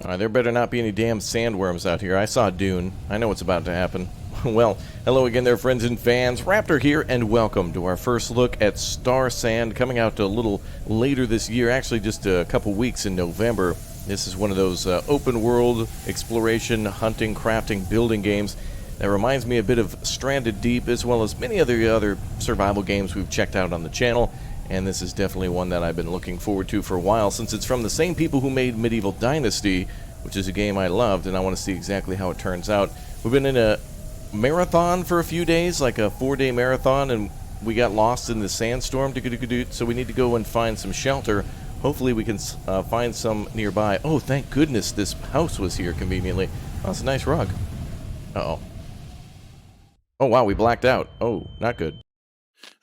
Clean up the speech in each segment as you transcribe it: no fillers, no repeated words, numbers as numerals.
Alright, there better not be any damn sandworms out here. I saw a dune. I know what's about to happen. Well, hello again there, friends and fans. Raptor here, and welcome to our first look at STARSAND, coming out a little later this year, actually just a couple weeks in November. This is one of those open world exploration, hunting, crafting, building games that reminds me a bit of Stranded Deep, as well as many other survival games we've checked out on the channel. And this is definitely one that I've been looking forward to for a while, since it's from the same people who made Medieval Dynasty, which is a game I loved, and I want to see exactly how it turns out. We've been in a marathon for a few days, like a 4-day marathon, and we got lost in the sandstorm, so we need to go and find some shelter. Hopefully we can find some nearby. Oh, thank goodness this house was here conveniently. Oh, that's a nice rug. Uh-oh. Oh, wow, we blacked out. Oh, not good.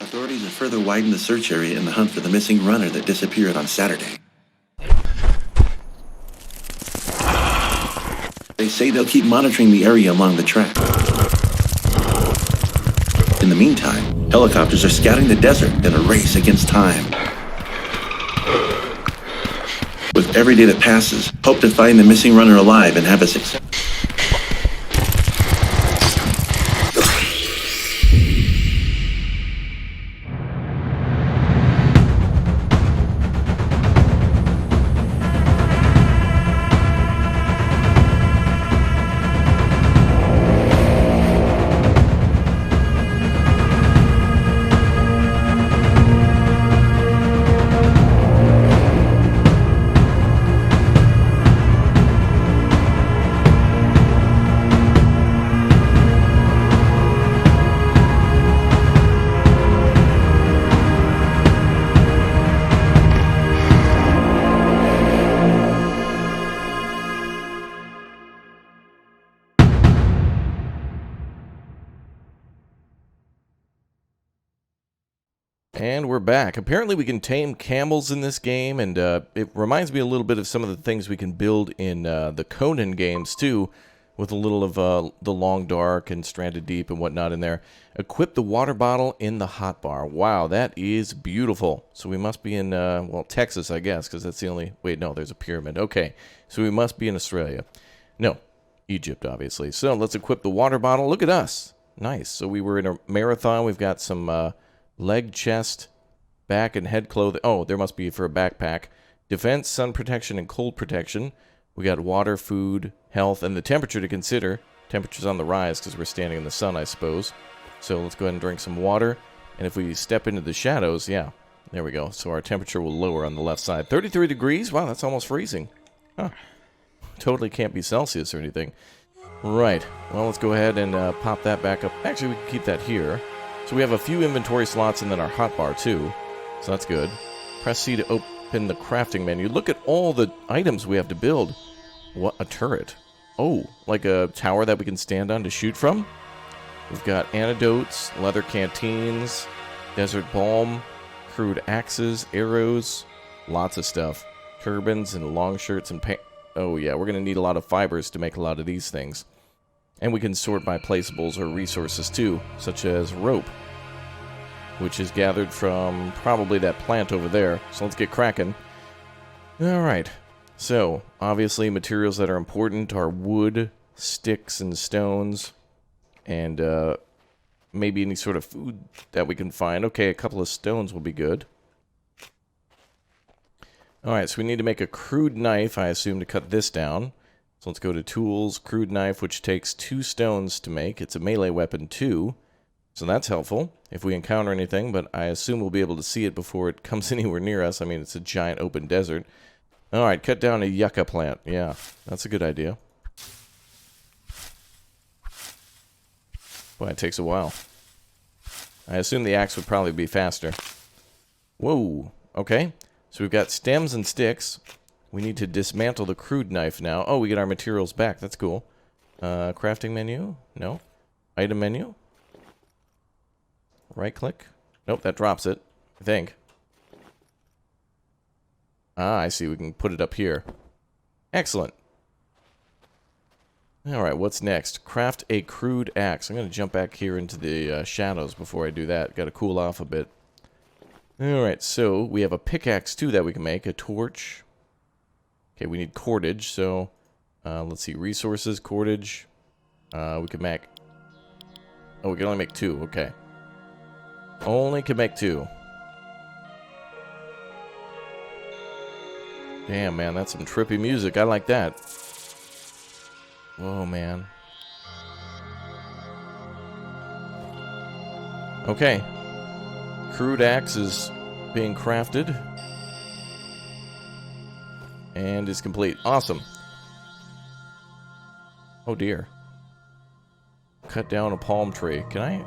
Authorities have further widened the search area in the hunt for the missing runner that disappeared on Saturday. They say they'll keep monitoring the area along the track. In the meantime, helicopters are scouting the desert in a race against time. With every day that passes, hope to find the missing runner alive and have a success. And we're back. Apparently we can tame camels in this game, and it reminds me a little bit of some of the things we can build in the Conan games, too, with a little of the Long Dark and Stranded Deep and whatnot in there. Equip the water bottle in the hotbar. Wow, that is beautiful. So we must be in, well, Texas, I guess, because that's the only... Wait, no, there's a pyramid. Okay, so we must be in Australia. No, Egypt, obviously. So let's equip the water bottle. Look at us. Nice. So we were in a marathon. We've got some... leg, chest, back, and head clothing. Oh, there must be for a backpack. Defense, sun protection, and cold protection. We got water, food, health, and the temperature to consider. Temperature's on the rise because we're standing in the sun, I suppose. So let's go ahead and drink some water. And if we step into the shadows, yeah, there we go. So our temperature will lower on the left side. 33 degrees? Wow, that's almost freezing. Huh. Totally can't be Celsius or anything. Right. Well, let's go ahead and pop that back up. Actually, we can keep that here. So we have a few inventory slots and then our hotbar too. So that's good. Press C to open the crafting menu. Look at all the items we have to build. What? A turret. Oh, like a tower that we can stand on to shoot from? We've got antidotes, leather canteens, desert balm, crude axes, arrows, lots of stuff. Turbans and long shirts and pants. Oh yeah, we're going to need a lot of fibers to make a lot of these things. And we can sort by placeables or resources too, such as rope, which is gathered from probably that plant over there. So let's get cracking. Alright, so obviously materials that are important are wood, sticks, and stones, and maybe any sort of food that we can find. Okay, a couple of stones will be good. Alright, so we need to make a crude knife, I assume, to cut this down. So let's go to Tools, Crude Knife, which takes 2 stones to make. It's a melee weapon, too. So that's helpful if we encounter anything, but I assume we'll be able to see it before it comes anywhere near us. I mean, it's a giant open desert. Alright, cut down a yucca plant. Yeah, that's a good idea. Boy, it takes a while. I assume the axe would probably be faster. Whoa, okay. So we've got stems and sticks. We need to dismantle the crude knife now. Oh, we get our materials back. That's cool. Crafting menu? No. Item menu? Right click? Nope, that drops it, I think. Ah, I see. We can put it up here. Excellent. Alright, what's next? Craft a crude axe. I'm going to jump back here into the shadows before I do that. Got to cool off a bit. Alright, so we have a pickaxe too that we can make. A torch. Okay, we need cordage, so Let's see, resources, cordage. We can make... Oh, we can only make 2, okay. Only can make 2. Damn, man, that's some trippy music. I like that. Whoa, man. Okay. Crude axe is being crafted. And is complete. Awesome. Oh, dear. Cut down a palm tree. Can I?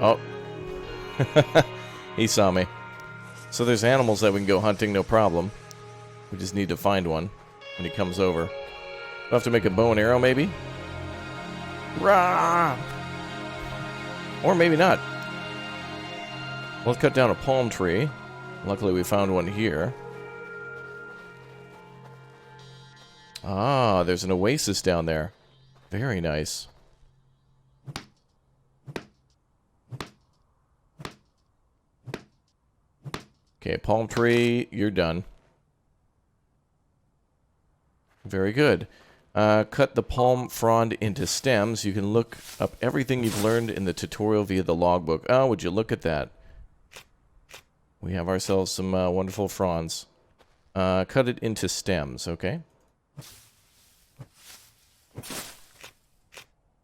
Oh. He saw me. So there's animals that we can go hunting, no problem. We just need to find one when he comes over. We'll have to make a bow and arrow, maybe? Rah! Or maybe not. Let's cut down a palm tree. Luckily, we found one here. Ah, there's an oasis down there. Very nice. Okay, palm tree, you're done. Very good. Cut the palm frond into stems. You can look up everything you've learned in the tutorial via the logbook. Oh, would you look at that? We have ourselves some wonderful fronds. Cut it into stems, okay?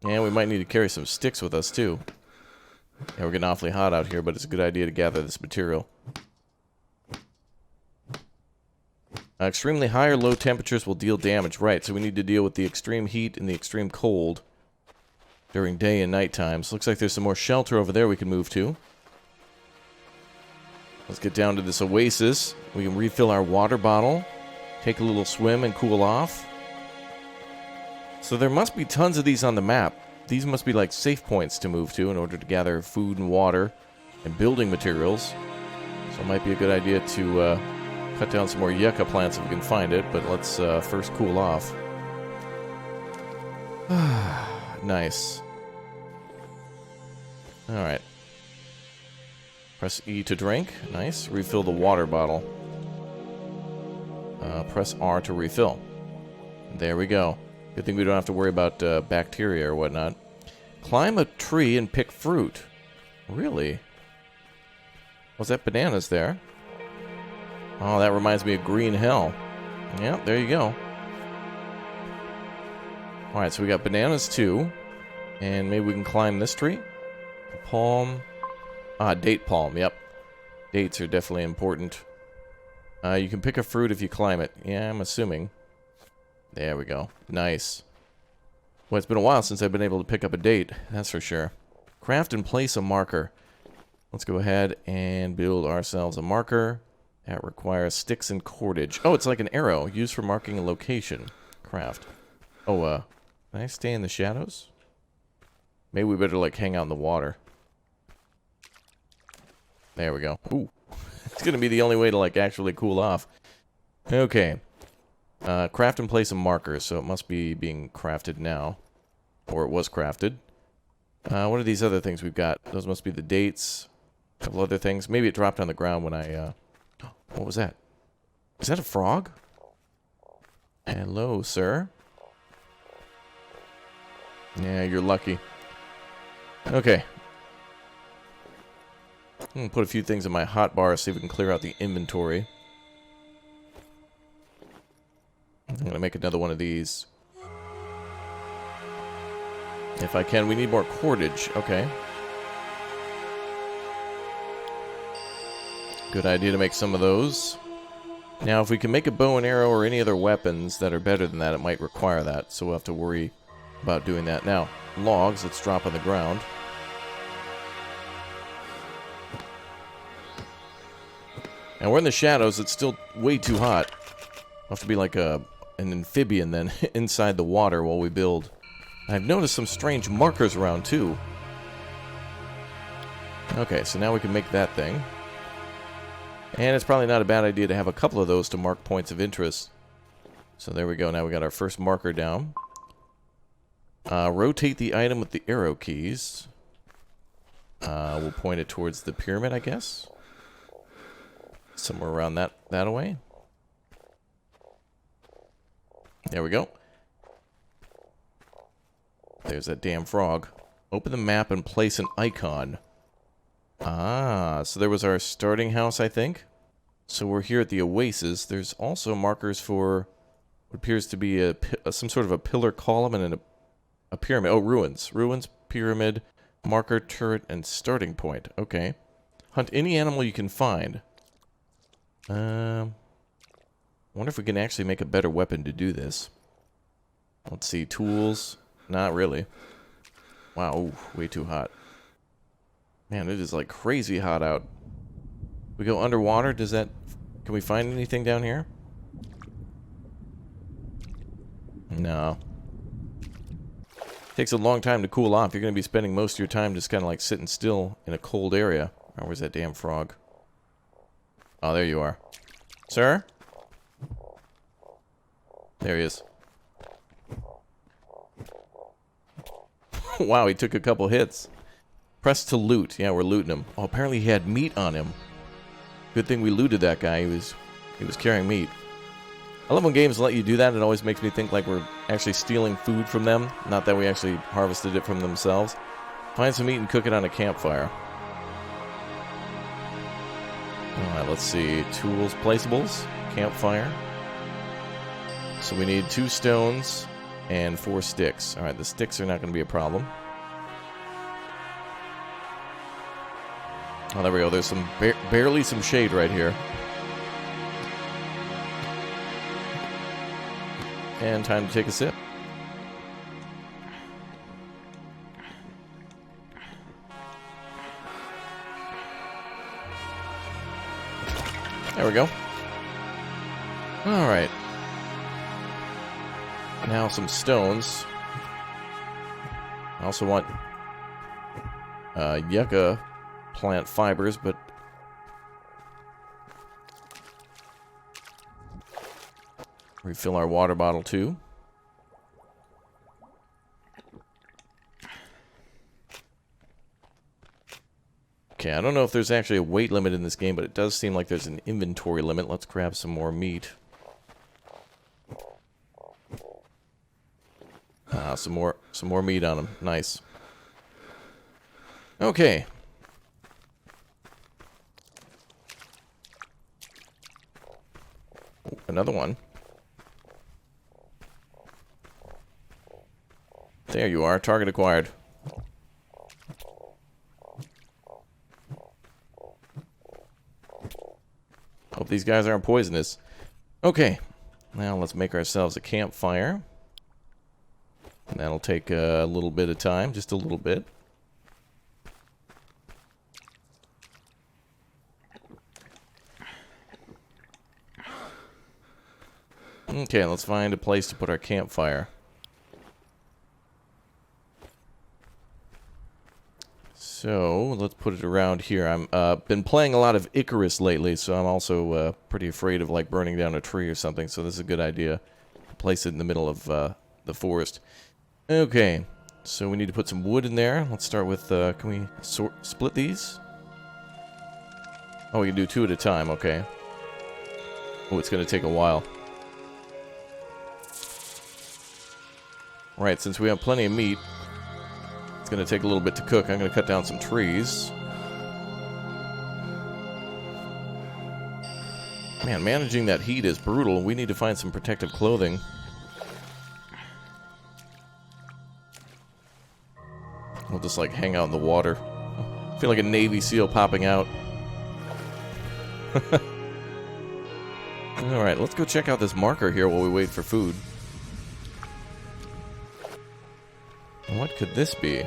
And we might need to carry some sticks with us, too. Yeah, we're getting awfully hot out here, but it's a good idea to gather this material. Extremely high or low temperatures will deal damage. Right, so we need to deal with the extreme heat and the extreme cold during day and night times. Looks like there's some more shelter over there we can move to. Let's get down to this oasis. We can refill our water bottle, take a little swim and cool off. So there must be tons of these on the map. These must be like safe points to move to in order to gather food and water and building materials. So it might be a good idea to cut down some more yucca plants if we can find it, but let's first cool off. Nice. Alright. Press E to drink. Nice. Refill the water bottle. Press R to refill. There we go. Good thing we don't have to worry about bacteria or whatnot. Climb a tree and pick fruit. Really? Was that bananas there? Oh, that reminds me of Green Hell. Yeah, there you go. Alright, so we got bananas too. And maybe we can climb this tree. Palm. Ah, date palm, yep. Dates are definitely important. You can pick a fruit if you climb it. Yeah, I'm assuming. There we go. Nice. Well, it's been a while since I've been able to pick up a date, that's for sure. Craft and place a marker. Let's go ahead and build ourselves a marker. That requires sticks and cordage. Oh, it's like an arrow used for marking a location. Craft. Oh, can I stay in the shadows? Maybe we better, like, hang out in the water. There we go. Ooh. It's gonna be the only way to, like, actually cool off. Okay. Craft and place a marker, so it must be being crafted now. Or it was crafted. What are these other things we've got? Those must be the dates. A couple other things. Maybe it dropped on the ground when I, What was that? Is that a frog? Hello, sir. Yeah, you're lucky. Okay. I'm gonna put a few things in my hotbar, see if we can clear out the inventory. I'm gonna make another one of these. If I can. We need more cordage. Okay. Good idea to make some of those. Now, if we can make a bow and arrow or any other weapons that are better than that, it might require that. So we'll have to worry about doing that. Now, logs, let's drop on the ground. And we're in the shadows. It's still way too hot. We'll have to be like an amphibian then inside the water while we build. I've noticed some strange markers around too. Okay, so now we can make that thing. And it's probably not a bad idea to have a couple of those to mark points of interest. So there we go. Now we got our first marker down. Rotate the item with the arrow keys. We'll point it towards the pyramid, I guess. Somewhere around that away. There we go. There's that damn frog. Open the map and place an icon. Ah, so there was our starting house, I think. So we're here at the oasis. There's also markers for what appears to be some sort of a pillar column and a pyramid. Oh, ruins. Ruins, pyramid, marker, turret, and starting point. Okay. Hunt any animal you can find. I wonder if we can actually make a better weapon to do this. Let's see, tools. Not really. Wow, ooh, way too hot. Man, it is like crazy hot out. We go underwater, does that... Can we find anything down here? No. Takes a long time to cool off. You're going to be spending most of your time just kind of like sitting still in a cold area. Oh, where's that damn frog? Oh, there you are. Sir? There he is. Wow, he took a couple hits. Press to loot. Yeah, we're looting him. Oh, apparently he had meat on him. Good thing we looted that guy. He was carrying meat. I love when games let you do that. It always makes me think like we're actually stealing food from them. Not that we actually harvested it from themselves. Find some meat and cook it on a campfire. Alright, let's see. Tools, placeables, campfire. So we need 2 stones and 4 sticks. Alright, the sticks are not going to be a problem. Oh, there we go. There's some barely some shade right here. And time to take a sip. There we go. Alright. Now some stones. I also want yucca plant fibers, but refill our water bottle too. Okay, I don't know if there's actually a weight limit in this game, but it does seem like there's an inventory limit. Let's grab some more meat. Ah, some more meat on them. Nice. Okay. Ooh, another one. There you are. Target acquired. Hope these guys aren't poisonous. Okay. Now let's make ourselves a campfire. And that'll take a little bit of time. Just a little bit. Okay, let's find a place to put our campfire. So, let's put it around here. I'm been playing a lot of Icarus lately, so I'm also pretty afraid of like burning down a tree or something, so this is a good idea. Place it in the middle of the forest. Okay, so we need to put some wood in there. Let's start with, can we split these? Oh, we can do 2 at a time, okay. Oh, it's going to take a while. Right, since we have plenty of meat, it's going to take a little bit to cook. I'm going to cut down some trees. Man, managing that heat is brutal. We need to find some protective clothing. We'll just, like, hang out in the water. I feel like a Navy SEAL popping out. Alright, let's go check out this marker here while we wait for food. What could this be?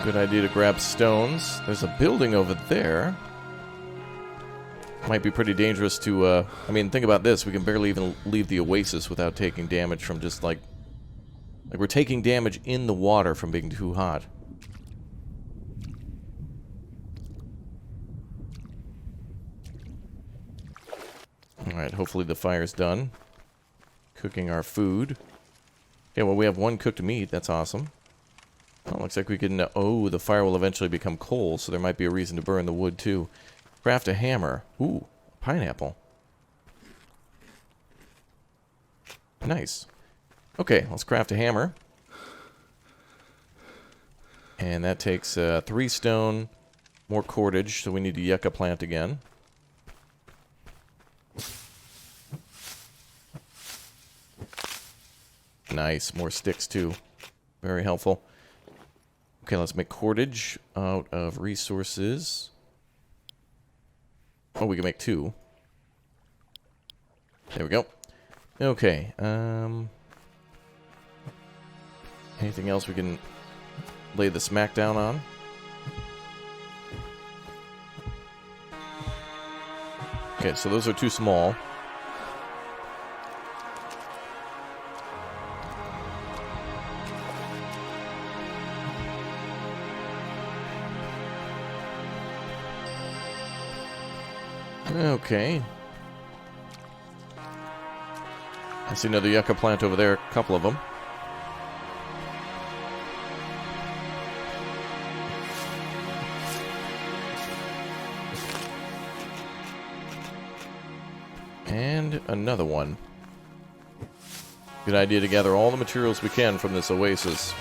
Good idea to grab stones. There's a building over there. Might be pretty dangerous to, I mean, think about this. We can barely even leave the oasis without taking damage from just, like we're taking damage in the water from being too hot. Alright, hopefully the fire's done. Cooking our food. Okay, well, we have 1 cooked meat. That's awesome. Well, looks like we can... oh, the fire will eventually become coal, so there might be a reason to burn the wood, too. Craft a hammer. Ooh, pineapple. Nice. Okay, let's craft a hammer. And that takes 3 stone, more cordage, so we need a yucca plant again. Nice, more sticks too. Very helpful. Okay, let's make cordage out of resources. Oh, we can make 2. There we go. Okay, anything else we can lay the smackdown on? Okay, so those are too small. Okay. I see another yucca plant over there, a couple of them. And another one. Good idea to gather all the materials we can from this oasis.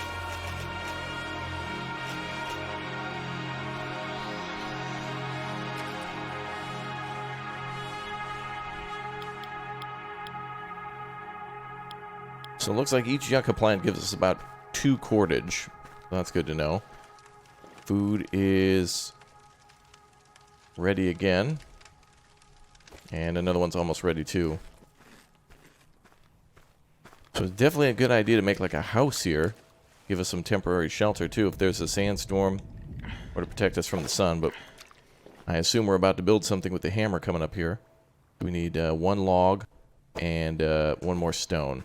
So it looks like each yucca plant gives us about 2 cordage. That's good to know. Food is ready again. And another one's almost ready too. So it's definitely a good idea to make like a house here. Give us some temporary shelter too if there's a sandstorm. Or to protect us from the sun. But I assume we're about to build something with the hammer coming up here. We need 1 log and 1 more stone.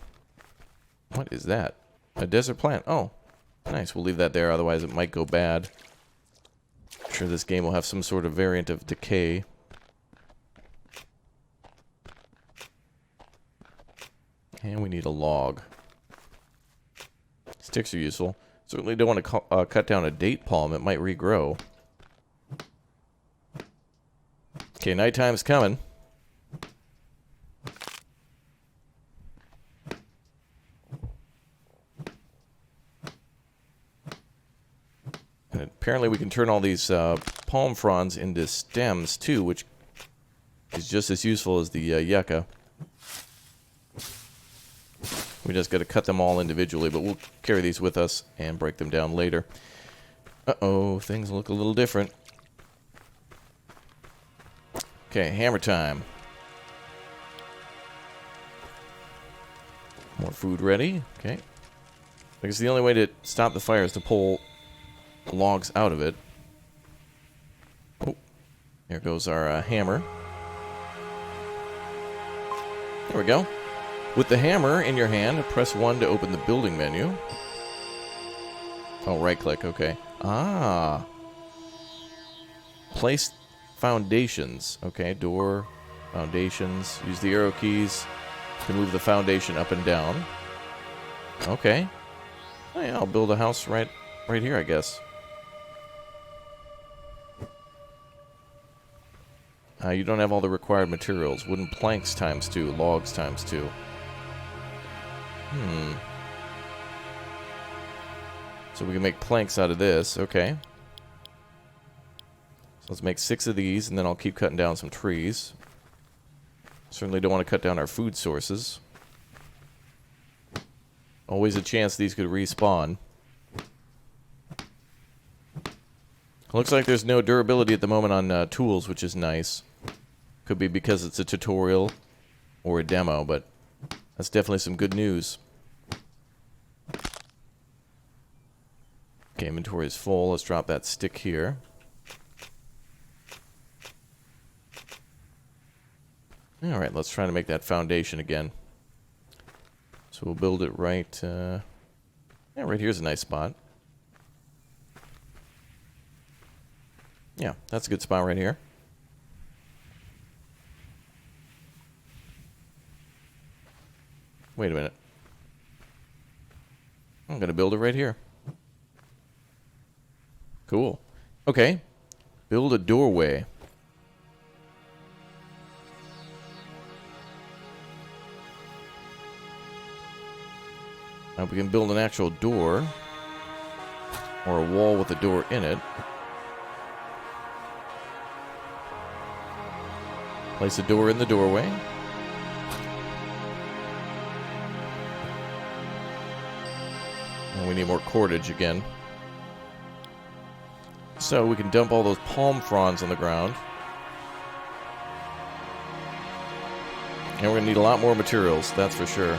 What is that? A desert plant. Oh, nice. We'll leave that there, otherwise it might go bad. I'm sure this game will have some sort of variant of decay. And we need a log. Sticks are useful. Certainly don't want to cut down a date palm. It might regrow. Okay, nighttime's coming. And apparently we can turn all these palm fronds into stems too, which is just as useful as the yucca. We just got to cut them all individually, but we'll carry these with us and break them down later. Uh-oh, things look a little different. Okay, hammer time. More food ready. Okay. I guess the only way to stop the fire is to pull the logs out of it. Oh, there goes our hammer. There we go. With the hammer in your hand, press 1 to open the building menu. Oh, right-click, okay. Ah. Place foundations. Okay, door, foundations. Use the arrow keys to move the foundation up and down. Okay. Oh, yeah, I'll build a house right here, I guess. You don't have all the required materials. Wooden planks times 2, logs times 2. So we can make planks out of this, okay. So let's make 6 of these, and then I'll keep cutting down some trees. Certainly don't want to cut down our food sources. Always a chance these could respawn. Looks like there's no durability at the moment on tools, which is nice. Could be because it's a tutorial or a demo, but that's definitely some good news. Okay, inventory is full. Let's drop that stick here. Alright, let's try to make that foundation again. So we'll build it right... yeah, right here's a nice spot. Yeah, that's a good spot right here. Wait a minute. I'm going to build it right here. Cool. Okay. Build a doorway. Now we can build an actual door. Or a wall with a door in it. Place a door in the doorway. And we need more cordage again. So we can dump all those palm fronds on the ground. And we're going to need a lot more materials, that's for sure.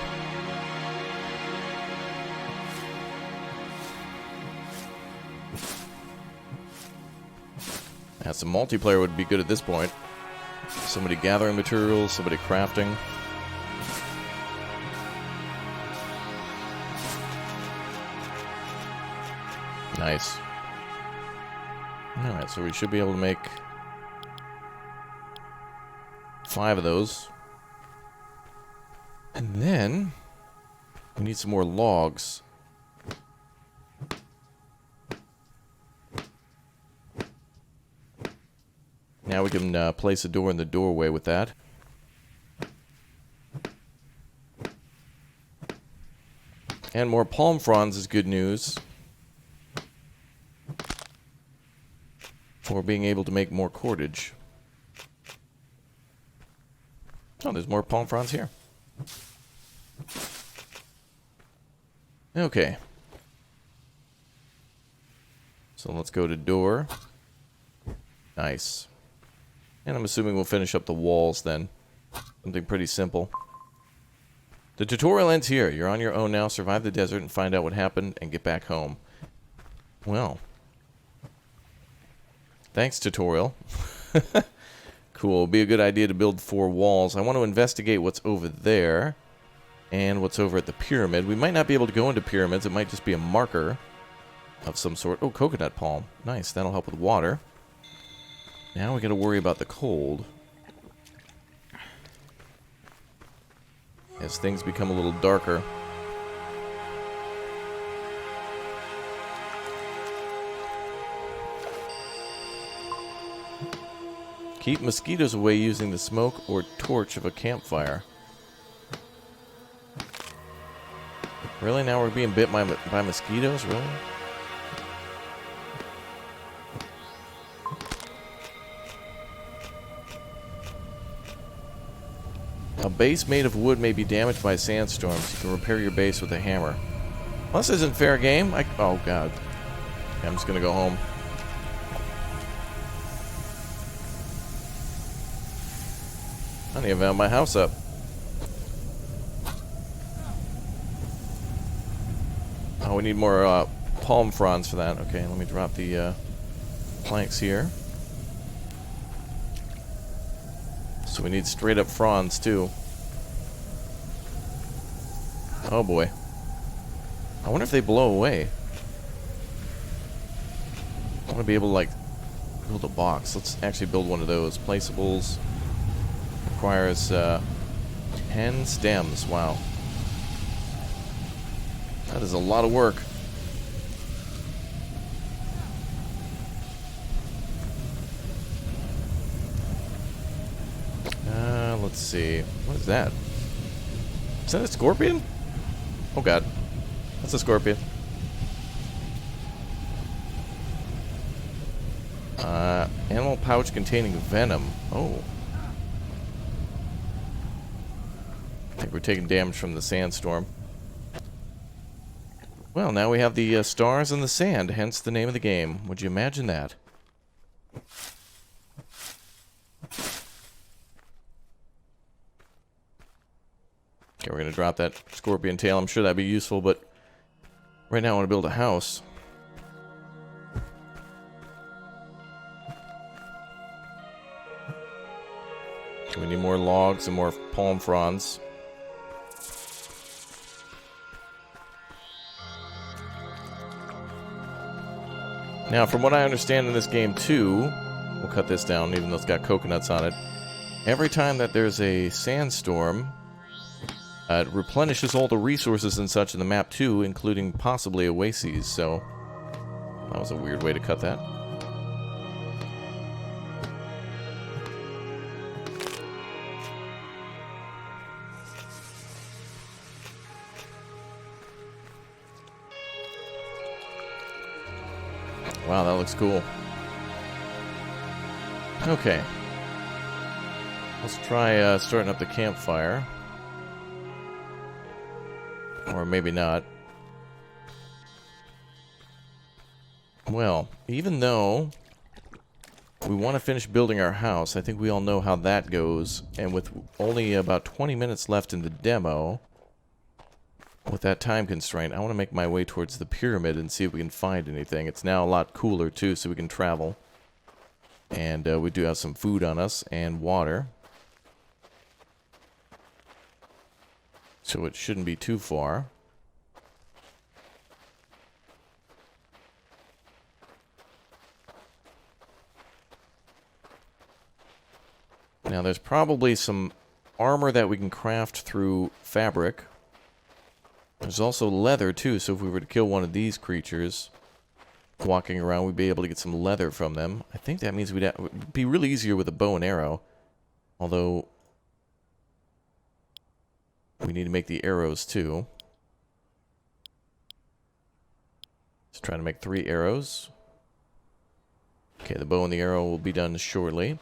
Yeah, some multiplayer would be good at this point. Somebody gathering materials, somebody crafting. Nice. Alright, so we should be able to make 5 of those. And then we need some more logs. Now we can place a door in the doorway with that. And more palm fronds is good news for being able to make more cordage. Oh, there's more palm fronds here. Okay. So let's go to door. Nice. And I'm assuming we'll finish up the walls then. Something pretty simple. The tutorial ends here. You're on your own now. Survive the desert and find out what happened and get back home. Well. Thanks, tutorial. Cool. It'll be a good idea to build 4 walls. I want to investigate what's over there. And what's over at the pyramid. We might not be able to go into pyramids. It might just be a marker of some sort. Oh, coconut palm. Nice. That'll help with water. Now we gotta worry about the cold. As things become a little darker. Keep mosquitoes away using the smoke or torch of a campfire. Really? Now we're being bit by mosquitoes? Really? A base made of wood may be damaged by sandstorms. You can repair your base with a hammer. Well, this isn't fair game. Oh, God. Okay, I'm just going to go home. I need to have my house up. Oh, we need more palm fronds for that. Okay, let me drop the planks here. So we need straight up fronds too. Oh boy. I wonder if they blow away. I want to be able to like build a box. Let's actually build one of those. Placeables. Requires 10 stems. Wow. That is a lot of work. Let's see. What is that? Is that a scorpion? Oh god. That's a scorpion. Animal pouch containing venom. Oh. I think we're taking damage from the sandstorm. Well, now we have the stars and the sand, hence the name of the game. Would you imagine that? Okay, we're going to drop that scorpion tail. I'm sure that'd be useful, but right now I want to build a house. Okay, we need more logs and more palm fronds. Now, from what I understand in this game, too, we'll cut this down, even though it's got coconuts on it. Every time that there's a sandstorm, it replenishes all the resources and such in the map, too, including possibly oases. So, That was a weird way to cut that. Wow, that looks cool. Okay. Let's try starting up the campfire. Or maybe not. Well, even though we want to finish building our house, I think we all know how that goes. And with only about 20 minutes left in the demo, with that time constraint, I want to make my way towards the pyramid and see if we can find anything. It's now a lot cooler, too, so we can travel. And we do have some food on us and water. So it shouldn't be too far. Now, there's probably some armor that we can craft through fabric. There's also leather, too, so if we were to kill one of these creatures walking around, we'd be able to get some leather from them. I think that means it would be really easier with a bow and arrow. Although, we need to make the arrows, too. Let's try to make 3 arrows. Okay, the bow and the arrow will be done shortly.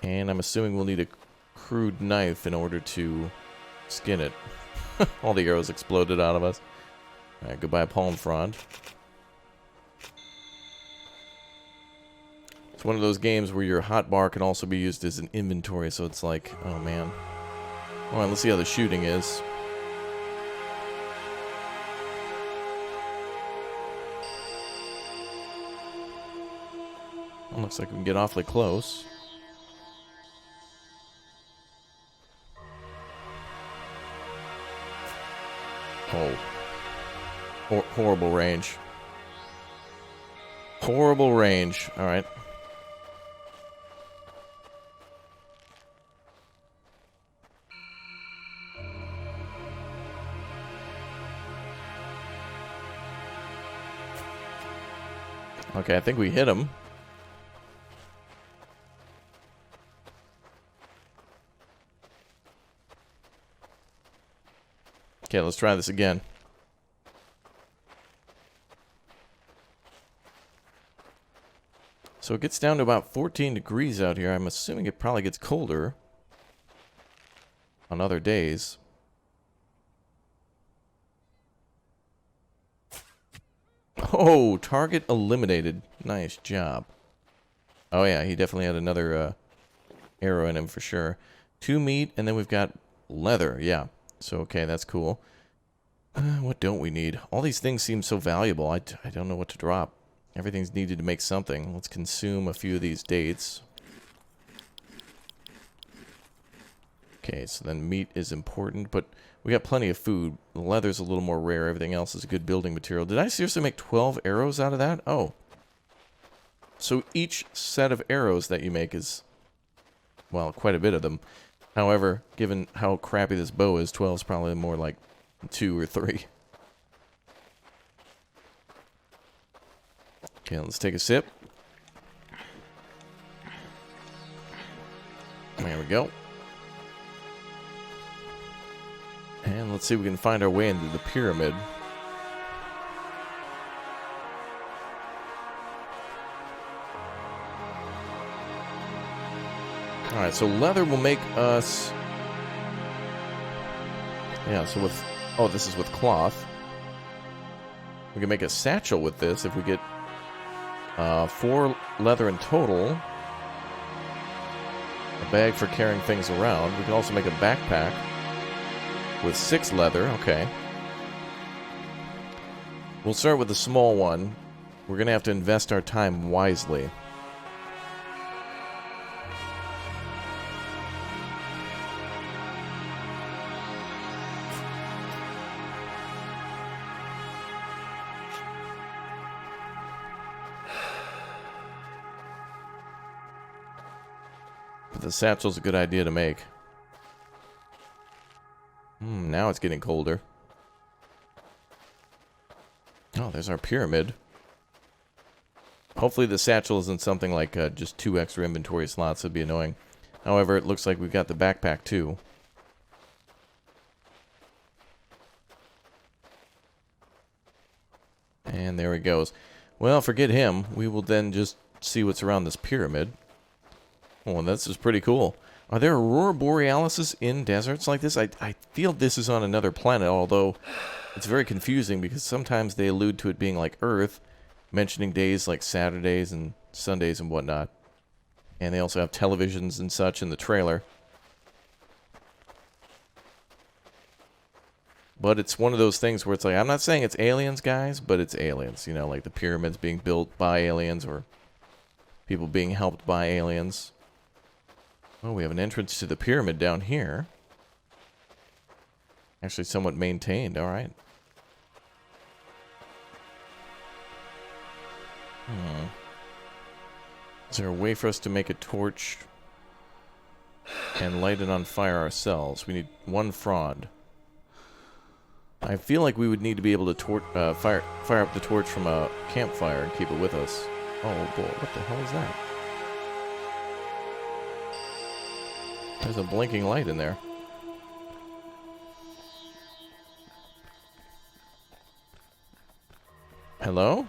And I'm assuming we'll need a crude knife in order to skin it. All the arrows exploded out of us. Alright, goodbye palm frond. It's one of those games where your hotbar can also be used as an inventory, so it's like, oh man. Alright, let's see how the shooting is. Well, looks like we can get awfully close. Oh. Horrible range. Horrible range. Alright. Okay, I think we hit him. Okay, let's try this again. So it gets down to about 14 degrees out here. I'm assuming it probably gets colder on other days. Oh, target eliminated. Nice job. Oh yeah, he definitely had another arrow in him for sure. 2 meat, and then we've got leather. Yeah. So, okay, that's cool. What don't we need? All these things seem so valuable. I don't know what to drop. Everything's needed to make something. Let's consume a few of these dates. Okay, so then meat is important, but we got plenty of food. The leather's a little more rare. Everything else is a good building material. Did I seriously make 12 arrows out of that? Oh. So each set of arrows that you make is, well, quite a bit of them. However, given how crappy this bow is, 12 is probably more like 2 or 3. Okay, let's take a sip. There we go. And let's see if we can find our way into the pyramid. Alright, so leather will make us... Yeah, so with... Oh, this is with cloth. We can make a satchel with this if we get 4 leather in total. A bag for carrying things around. We can also make a backpack with 6 leather. Okay. We'll start with the small one. We're going to have to invest our time wisely. But the satchel's a good idea to make. Now it's getting colder. Oh, there's our pyramid. Hopefully the satchel isn't something like just 2 extra inventory slots. Would be annoying. However, it looks like we've got the backpack too. And there he goes. Well, forget him. We will then just see what's around this pyramid. Oh, this is pretty cool. Are there aurora borealises in deserts like this? I feel this is on another planet, although it's very confusing because sometimes they allude to it being like Earth, mentioning days like Saturdays and Sundays and whatnot. And they also have televisions and such in the trailer. But it's one of those things where it's like, I'm not saying it's aliens, guys, but it's aliens. You know, like the pyramids being built by aliens or people being helped by aliens. Oh, we have an entrance to the pyramid down here. Actually somewhat maintained, alright. Is there a way for us to make a torch and light it on fire ourselves? We need 1 frond. I feel like we would need to be able to fire up the torch from a campfire and keep it with us. Oh boy, what the hell is that? There's a blinking light in there. Hello?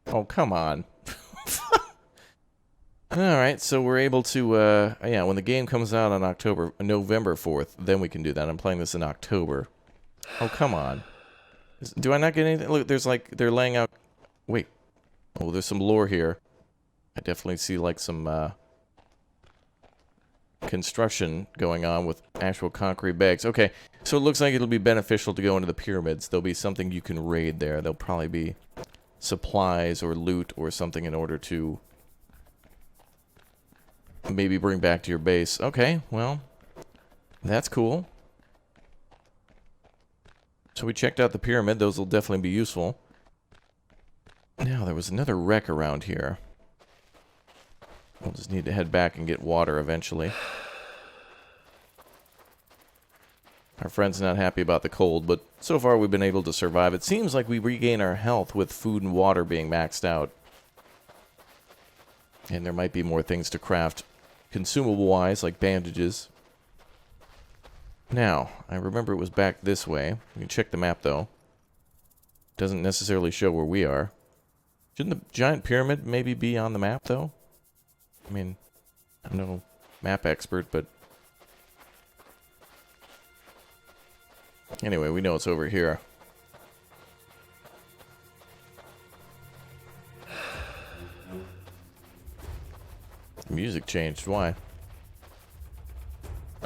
Oh, come on. Alright, so we're able to, yeah, when the game comes out on November 4th, then we can do that. I'm playing this in October. Oh, come on. Do I not get anything? Look, there's like, they're laying out... Wait. Oh, there's some lore here. I definitely see like some, construction going on with actual concrete bags. Okay, so it looks like it'll be beneficial to go into the pyramids. There'll be something you can raid there. There'll probably be supplies or loot or something in order to maybe bring back to your base. Okay, well, that's cool. So we checked out the pyramid. Those will definitely be useful. Now, there was another wreck around here. We'll just need to head back and get water eventually. Our friend's not happy about the cold, but so far we've been able to survive. It seems like we regain our health with food and water being maxed out. And there might be more things to craft consumable-wise, like bandages. Now, I remember it was back this way. We can check the map, though. Doesn't necessarily show where we are. Shouldn't the giant pyramid maybe be on the map, though? I mean, I'm no map expert, but... Anyway, we know it's over here. The music changed. Why?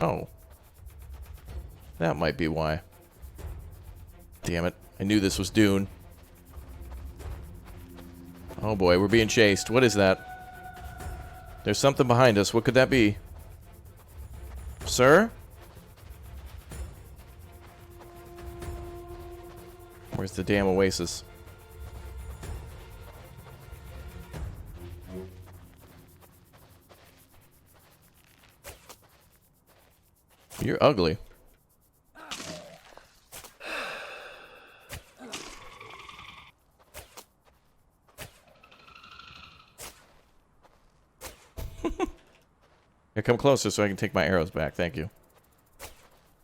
Oh. That might be why. Damn it. I knew this was Dune. Oh boy, we're being chased. What is that? There's something behind us. What could that be? Sir? Where's the damn oasis? You're ugly. Yeah, come closer so I can take my arrows back. Thank you.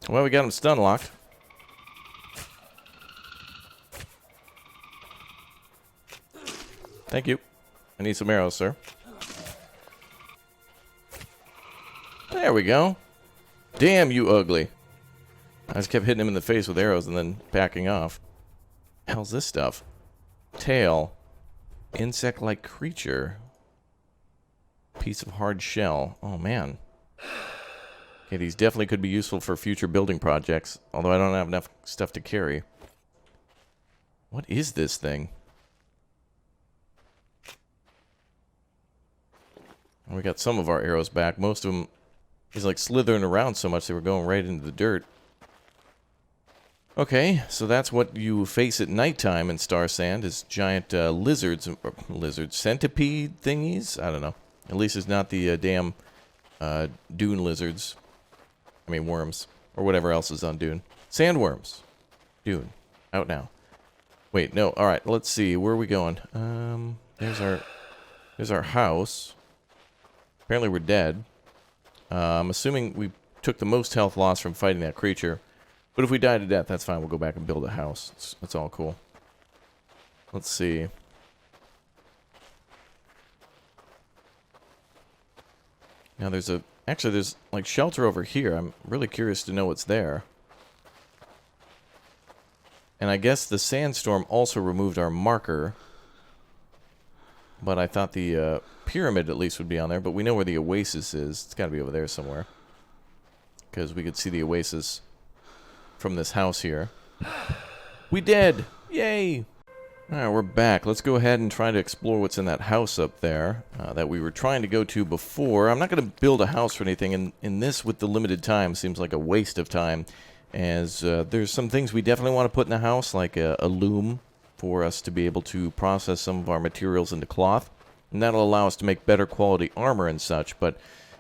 Well, we got him stun locked. Thank you. I need some arrows, sir. There we go. Damn, you ugly. I just kept hitting him in the face with arrows and then backing off. Hell's this stuff? Tail. Insect-like creature. Piece of hard shell. Oh, man. Okay, these definitely could be useful for future building projects, although I don't have enough stuff to carry. What is this thing? We got some of our arrows back. Most of them, he's like slithering around so much they were going right into the dirt. Okay, so that's what you face at nighttime in STARSAND, is giant lizards, centipede thingies? I don't know. At least it's not the damn dune lizards. I mean worms, or whatever else is on Dune. Sandworms. Dude, out now. Wait, no. All right, let's see. Where are we going? There's our house. Apparently we're dead. I'm assuming we took the most health loss from fighting that creature. But if we die to death, that's fine. We'll go back and build a house. That's all cool. Let's see. Now there's like shelter over here. I'm really curious to know what's there. And I guess the sandstorm also removed our marker. But I thought the pyramid at least would be on there. But we know where the oasis is. It's got to be over there somewhere. Because we could see the oasis from this house here. We did! Yay! Alright, we're back. Let's go ahead and try to explore what's in that house up there that we were trying to go to before. I'm not going to build a house or anything. And in this, with the limited time, seems like a waste of time. As there's some things we definitely want to put in the house, like a loom for us to be able to process some of our materials into cloth. And that'll allow us to make better quality armor and such, but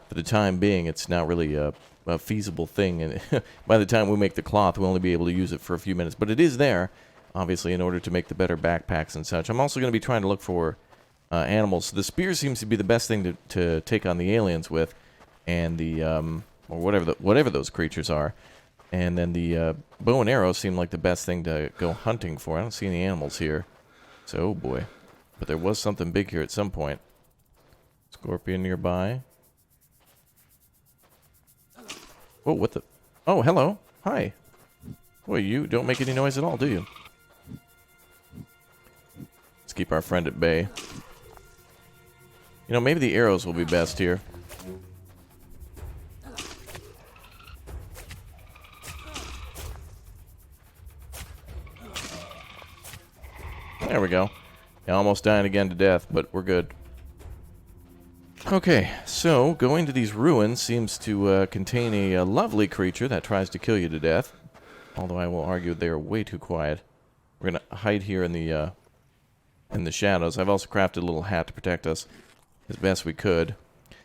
for the time being, it's not really a feasible thing. And by the time we make the cloth, we'll only be able to use it for a few minutes. But it is there, obviously, in order to make the better backpacks and such. I'm also going to be trying to look for animals. The spear seems to be the best thing to take on the aliens with, and the or whatever those creatures are. And then the bow and arrow seem like the best thing to go hunting for. I don't see any animals here. So, oh boy. But there was something big here at some point. Scorpion nearby. Oh, what the? Oh, hello. Hi. Boy, you don't make any noise at all, do you? Let's keep our friend at bay. You know, maybe the arrows will be best here. There we go. Yeah, almost dying again to death, but we're good. Okay, so going to these ruins seems to contain a lovely creature that tries to kill you to death. Although I will argue they are way too quiet. We're gonna hide here in the shadows. I've also crafted a little hat to protect us as best we could.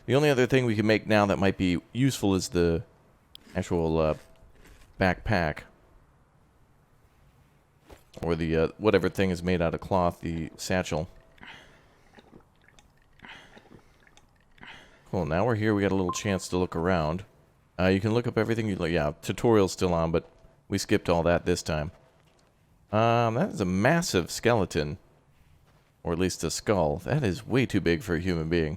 The only other thing we can make now that might be useful is the actual backpack. Or the, whatever thing is made out of cloth, the satchel. Cool, now we're here, we got a little chance to look around. You can look up everything you like. Yeah, tutorial's still on, but we skipped all that this time. That is a massive skeleton. Or at least a skull. That is way too big for a human being.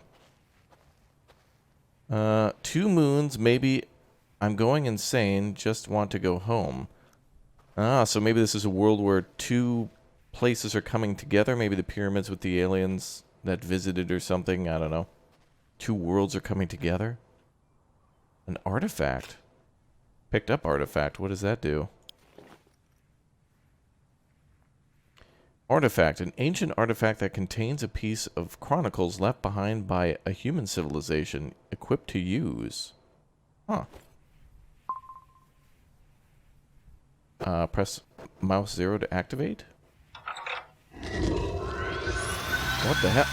2 moons, maybe I'm going insane, just want to go home. Ah, so maybe this is a world where 2 places are coming together. Maybe the pyramids with the aliens that visited or something. I don't know. 2 worlds are coming together. An artifact. Picked up artifact. What does that do? Artifact. An ancient artifact that contains a piece of chronicles left behind by a human civilization. Equipped to use. Huh. Press mouse 0 to activate. What the hell?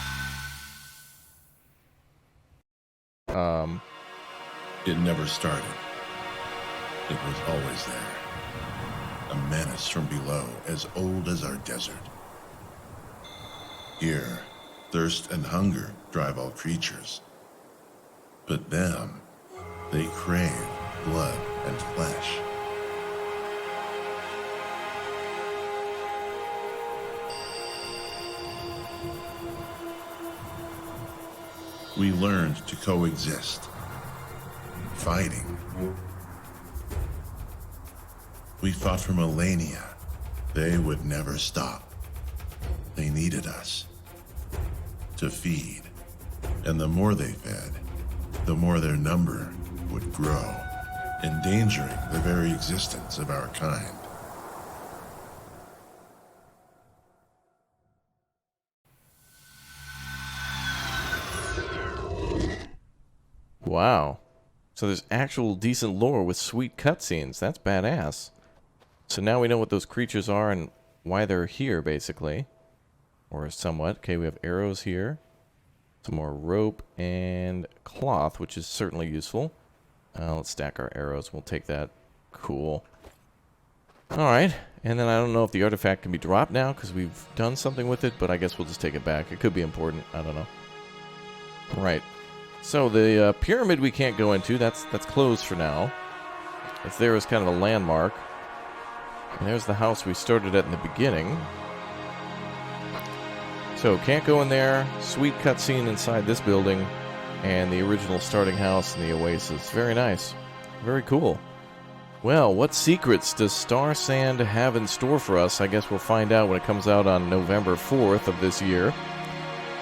It never started. It was always there. A menace from below, as old as our desert. Here, thirst and hunger drive all creatures. But them, they crave blood and flesh. We learned to coexist, fighting. We fought for millennia. They would never stop. They needed us to feed. And the more they fed, the more their number would grow, endangering the very existence of our kind. Wow. So there's actual decent lore with sweet cutscenes. That's badass. So now we know what those creatures are and why they're here, basically. Or somewhat. Okay, we have arrows here. Some more rope and cloth, which is certainly useful. Let's stack our arrows. We'll take that. Cool. Alright. And then I don't know if the artifact can be dropped now because we've done something with it, but I guess we'll just take it back. It could be important. I don't know. Right. So the pyramid we can't go into. That's closed for now. It's there as kind of a landmark. And there's the house we started at in the beginning. So can't go in there. Sweet cutscene inside this building. And the original starting house in the Oasis. Very nice. Very cool. Well, what secrets does STARSAND have in store for us? I guess we'll find out when it comes out on November 4th of this year.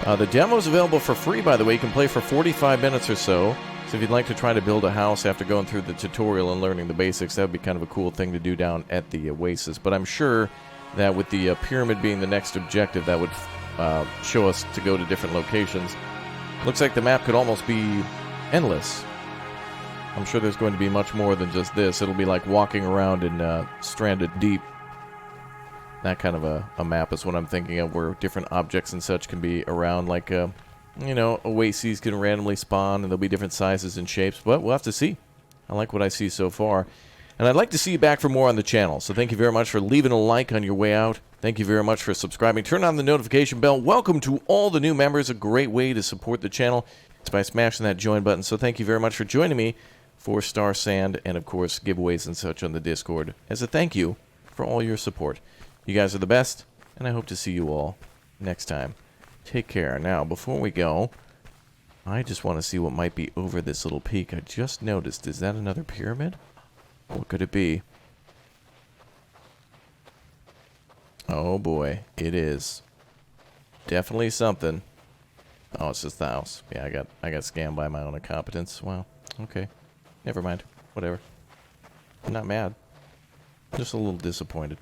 The demo is available for free, by the way. You can play for 45 minutes or so. So if you'd like to try to build a house after going through the tutorial and learning the basics, that would be kind of a cool thing to do down at the Oasis. But I'm sure that with the pyramid being the next objective, that would show us to go to different locations. Looks like the map could almost be endless. I'm sure there's going to be much more than just this. It'll be like walking around in Stranded Deep. That kind of a map is what I'm thinking of, where different objects and such can be around, like, you know, oases can randomly spawn, and there'll be different sizes and shapes, but we'll have to see. I like what I see so far. And I'd like to see you back for more on the channel, so thank you very much for leaving a like on your way out. Thank you very much for subscribing. Turn on the notification bell. Welcome to all the new members. A great way to support the channel is by smashing that join button. So thank you very much for joining me for STARSAND and, of course, giveaways and such on the Discord as a thank you for all your support. You guys are the best, and I hope to see you all next time. Take care. Now, before we go, I just want to see what might be over this little peak. I just noticed. Is that another pyramid? What could it be? Oh boy, it is. Definitely something. Oh, it's just the house. Yeah, I got scammed by my own incompetence. Wow. Okay. Never mind. Whatever. I'm not mad. Just a little disappointed.